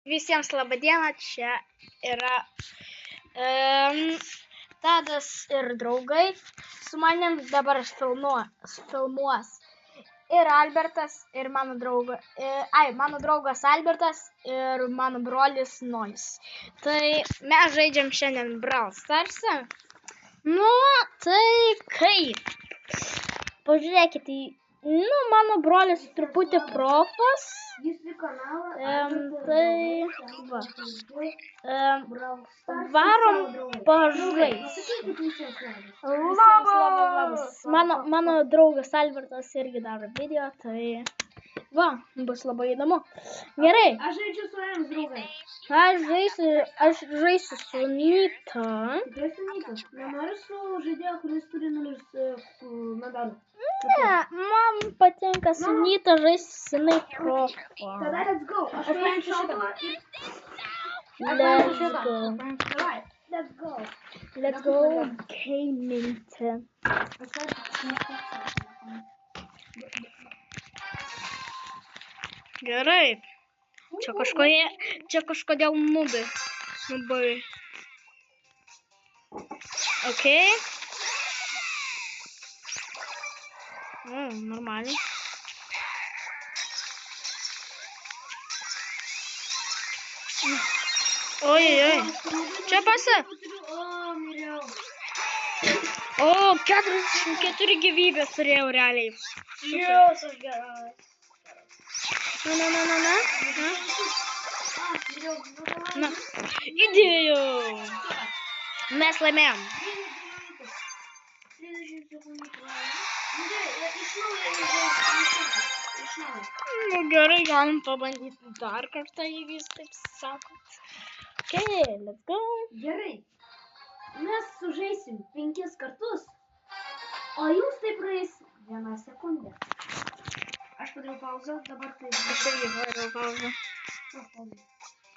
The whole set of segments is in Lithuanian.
Visiems laba diena, čia yra Tadas ir draugai. Su manim dabar filmuos ir Albertas, ir mano draugas Albertas ir mano brolis Nojus. Tai mes žaidžiam šiandien Brawl Stars'ą. Nu, tai kaip? Pažiūrėkite, mano brolis truputį profas. Tai va. Varom pažaist. Labas. Mano draugas Albertas irgi daro video, tai va, bus labai įdomu. Gerai. Aš žaidžiu su jums, draugai. Aš žaisiu su Nita. Tikrai su Nita. Nenoriu su žaidėjo, kuris turi medalių. Ne, man patinka su Nita žaisti, jinai profa. Tada let's go. Aš paimsiu šitą. Let's go. Let's go gaminti. Gerai. Čia kažkodėl nubai. Okei. Normaliai. Oi. Čia pasa. O, 44 gyvybės turėjau realiai. Jūs, aš gerai. Na. Įdėjau. Mes laimėjom. 30 sekundžių praėjo. Nu gerai, galim pabandyti dar kartą, jeigu jūs taip sakot. Okay, let's go. Gerai. Mes sužaisim 5 kartus, o jūs tai praeis 1 sekundę. Aš padariau pauzą, dabar tai... Aš irgi padariau pauzą.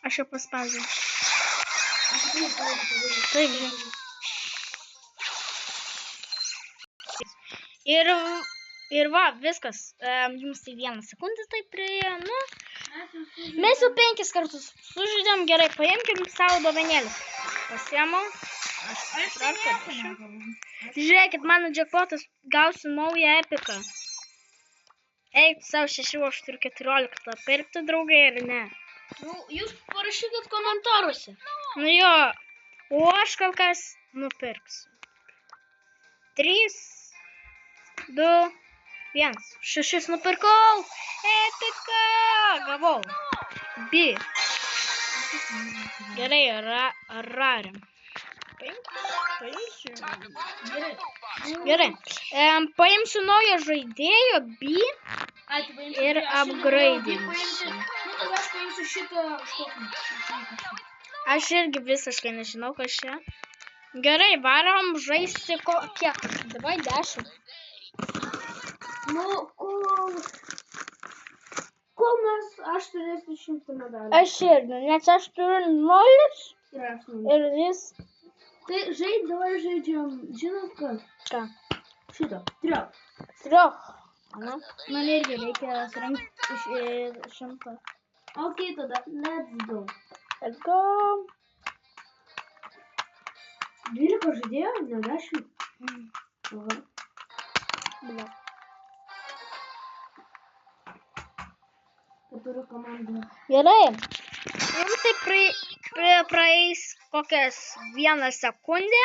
Aš jau paspaudžiau. Aš tikrai pauzą. Taip, žinai. Ir va, viskas. Jums tai 1 sekundę taip praėjo. Nu, mes jau 5 kartus sužaidėm. Gerai, paimkim savo dovanėlį. Pasiėmau. Žiūrėkit, mano jackpotas, gausiu naują epiką. Eik savo 6, aš turiu 14. Pirkti, draugai, ar ne? Nu, jūs parašykit komentaruose. Nu jo, o aš kol kas nupirksiu. 3, 2, 1. 6 nupirkau. Epika. Gavau. B. Gerai, rariam. Paimsiu. Gerai. Paimsiu naują žaidėjo B ir upgrade'insiu. Nu, tada aš paimsiu šitą škofį. Aš irgi visiškai nežinau, kas čia. Gerai, varom žaisti kiek? Davai 10. Nu, kol aš turėsiu 100 medalių. Aš irgi, nes aš turiu 0 Ir aš ir jis... Tai dabar žaidžiam, žinot kas? Ką? Šitą, 3. 3. Man irgi reikia surinkti iš 100. Ok, tada, let's go. Let's go. 12 žaidėjo, ne 10. Aha. Bля. Turiu komandą. Gerai. Jums tai praeis kokias 1 sekundę,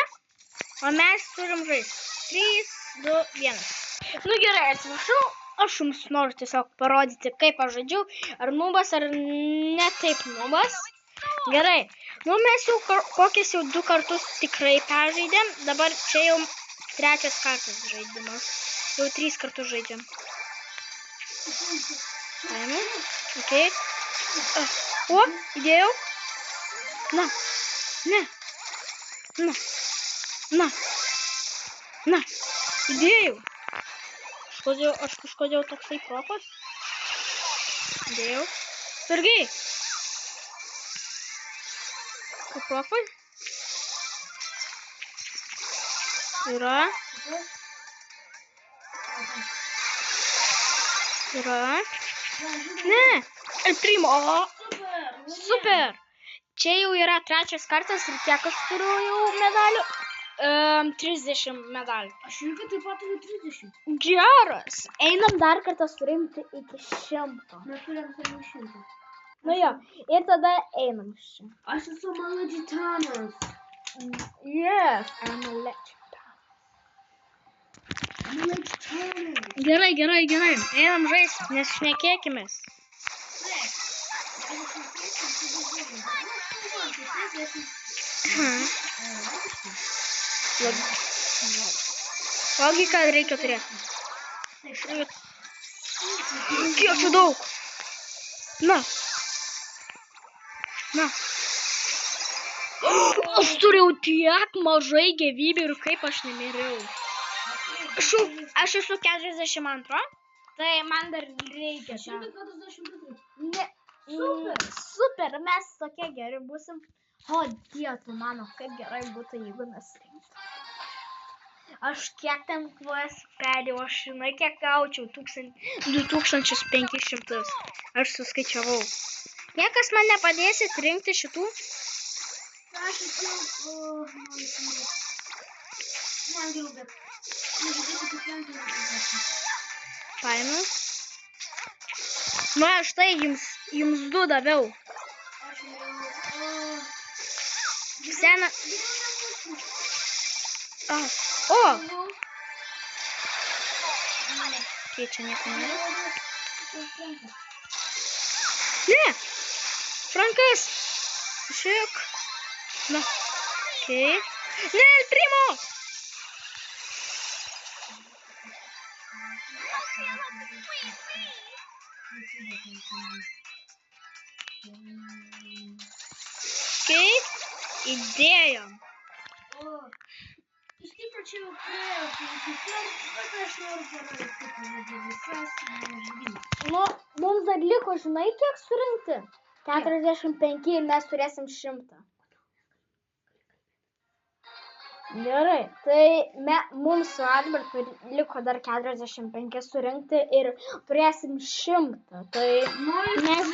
o mes turim žaisti. 3, 2, 1. Nu gerai, atsiprašau, aš jums noriu tiesiog parodyti, kaip aš žaidžiu, ar nubas, ar ne taip nubas. Gerai, nu mes jau kokias jau 2 kartus tikrai peržaidėm, dabar čia jau 3 kartas žaidimas. Jau 3 kartus žaidžiam. Paėmė, okei. O, įdėjau. Na, įdėjau. Aš kažkodėl toksai profas. Įdėjau. Sargiai. Kaip profai? Yra. Ne, el primo. Super. Super. Čia jau yra trečias kartas ir kiek aš turiu jau medalių? 30 medalių. Aš irgi taip pat turiu 30. Geras. Einam dar kartą surinkti iki 100. Mes turim surinkti 100. Nu jo, ir tada einam iš čia. Aš esu Maladžitanas. Yes, I'm a legend. Maladžitanas. Gerai. Einam žaisti, nes šnekėkimės. Logiką reikia turėti. Kiek čia daug. Na. Aš turėjau tiek mažai gyvybių ir kaip aš nemiriau. Aš esu 42, tai man dar reikia. 142. Super, mes tokie geri būsim. O, Dieve mano, kaip gerai būtų, jeigu mes rinktume. Aš kiek ten kvas perėjau, aš žinai, kiek gaučiau, 2500. Aš suskaičiavau. Niekas man nepadėsit rinkti šitų? Aš esu... Man geriau, bet... Paėmiau. Nu, aš tai jums 2 daviau. Sena... O! Kai čia nieko nėra. Ne! Frankas! Šiek. Na. Okei. Ne, el primo! Okei. Įdėjom. Iš tikro čia jau praėjo 5 kartų, bet aš noriu parodyti, kaip visas žaidimas. Nu, mums dar liko, žinai, kiek surinkti? 45 ir mes turėsim 100. Gerai, tai mums su Albertu liko dar 45 surinkti ir turėsim 100. Tai mes...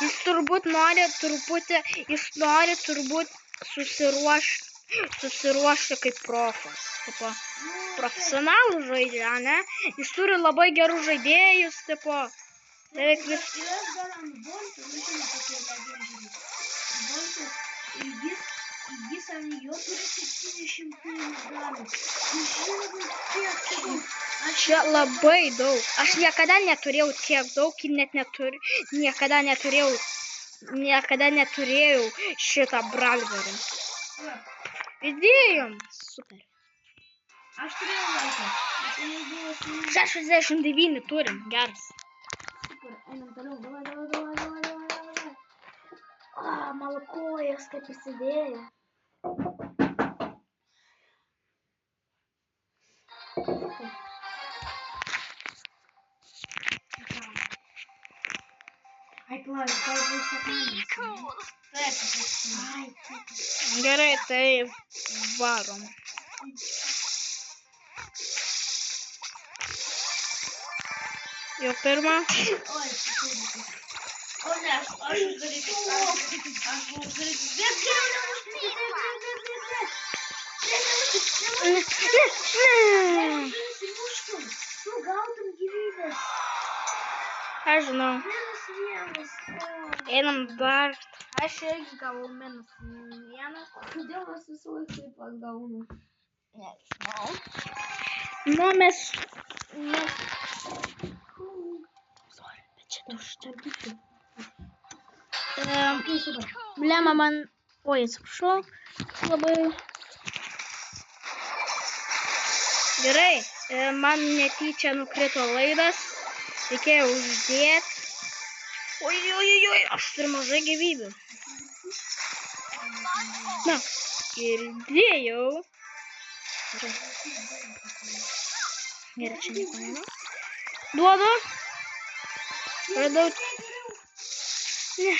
Jis turbūt nori susiruošti kaip profas. Tipo, profesionalų žaidžia, ne? Jis turi labai gerus žaidėjus, tipo. Beveik vis... Ir aš dar ant Bolto, žinoma, tokie legendiniai. Boltas, jis ant jo turi 70 medalių. Žinoma, kiek čia daug. Čia labai daug. Aš niekada neturėjau tiek daug ir net niekada neturėjau šitą brawlerį. Įdėjom. Super. Aš turėjau laiką. 69 turim. Geras. Super, einam toliau. Davai. Mano kojas kaip įsidėjo. Gerai, tai varom. Jau pirmą. O ne, aš uždarysiu. Tu gautum gyvybės. Aš žinau. -1. Einam dar. Aš irgi gavau -1. Kodėl mes visą laiką taip pat gaunam? Nežinau. Nu, mes... Sorry, bet čia užtabdyti. Blema man... Oi, atsiprašau. Labai... Gerai, man netyčia nukrito laidas. Reikėjo uždėti. Oi, aš turiu mažai gyvybių. Na, ir dėjau. Gerai, čia nieko nėra. Duodu. Radau. Ne.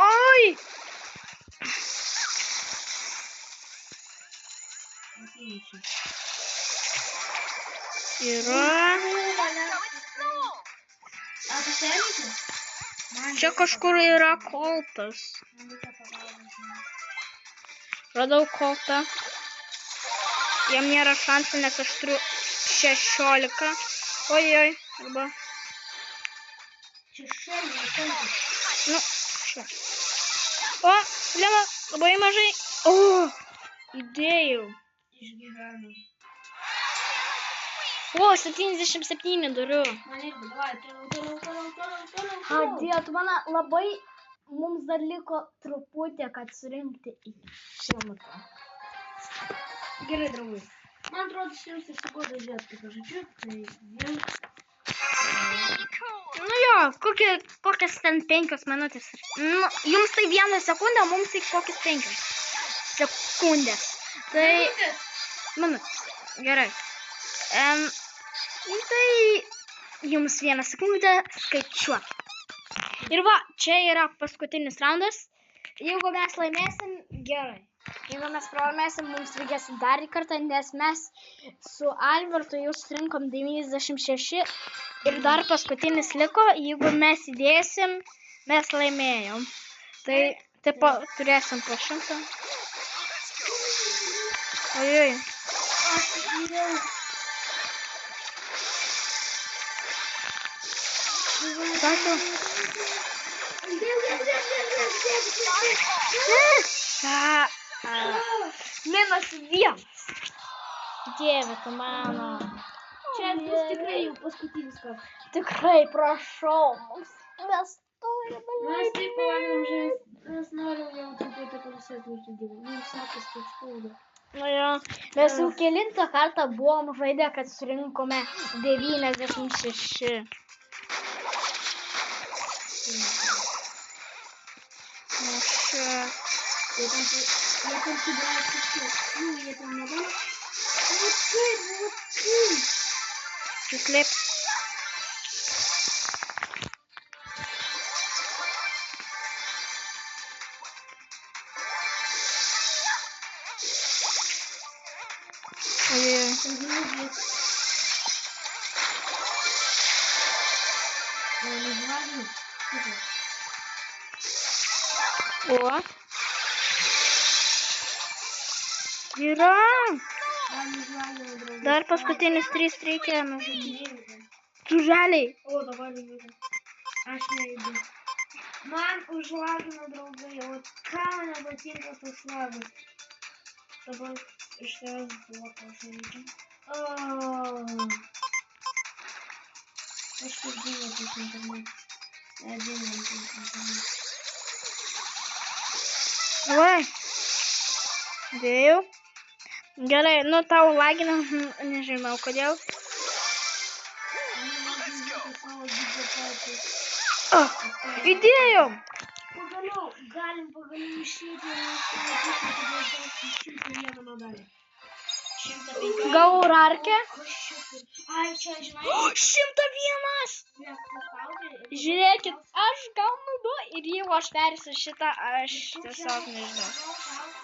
Oi! Yra. A tu sėmėsi? Čia kažkur yra koltas. Radau koltą. Jam nėra šansų, nes aš turiu 16. Ojoj, arba... Čia šelė, koltas. Nu, šia. O, Lena, labai mažai. O, įdėjau. Išgyvenu. O, 77 turiu. Man irgi, davai, toliau. Adėjo, tu mane labai... Mums dar liko truputį, kad surinkti iki 100. Gerai, draugai. Man atrodo, jums išsigoda žiūrėti, kaip aš žodžiu, tai jums... Nu jo, kokias ten 5 minutės. Nu, jums tai 1 sekundė, mums tai kokias 5 sekundės. Tai... Minutės. Gerai. Tai jums 1 sekundę skaičiuok. Ir va, čia yra paskutinis raundas. Jeigu mes laimėsim, gerai. Jeigu mes pralaimėsim, mums reikės dar kartą, nes mes su Albertu jau surinkom 96 ir dar paskutinis liko. Jeigu mes įdėsim, mes laimėjom. Tai taip turėsim po 100. Ojoj. Aš įdėjau. Sakiau. -1. Dieve, tu mano. Čia bus tikrai jau paskutinis kartas. Tikrai, prašau. Mes turime. Mes taip pavalgom žaisti. Mes norim jau truputį palusėti žaidimą. Mums sakės taip skauda. Nu jo, mes jau kelintą kartą buvom žaidę, kad surinkome 96. Nu čia. Jie ten subrėjo kažkiek. Nu, jie ten nedaro. Вот ты. Слеп. О. Yra. Dar paskutinis 3 reikia nužudyti. Žaliai. O, dabar nejudu. Aš nejudu. Man užlagino draugai, o ką man nepatinka tas lagas. Dabar iš tavęs buvo pažaidžiu. Kažkaip buvo tas internetas. Nedinam tas internetas. Vai. Dėjau. Gerai, nu tau lagina, nežinau kodėl. Įdėjom. Pagaliau, galim išeiti ir pamatyti 101 medalį. 105. Gavau rarkę. Ai, čia, žinai. 101! Žiūrėkit, aš gaunu 2 ir jeigu aš persiu šitą, aš tiesiog nežinau.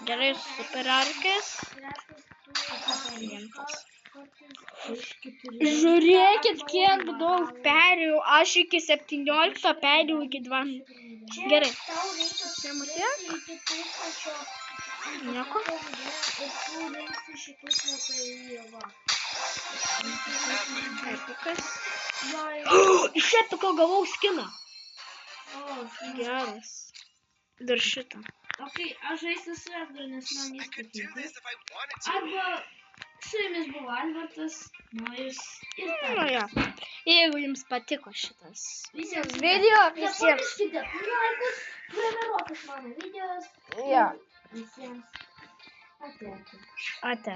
Gerai, super rarkės. Žiūrėkit, kiek daug perėjau. Aš iki 17 perėjau iki 2. Gerai. Čia matėt? Nieko. Iš epiko gavau skiną. Geras. Dar šitą. Ok, aš žaisiu su Edgaru, nes man jis patinka. Arba su jumis buvo Albertas, Nojus ir Nu Tadas. jo. Jeigu jums patiko šitas Visiems video, visiems. nepamirškite laikus, prenumeruokit mano videos. Jo. Visiems ate. Ate.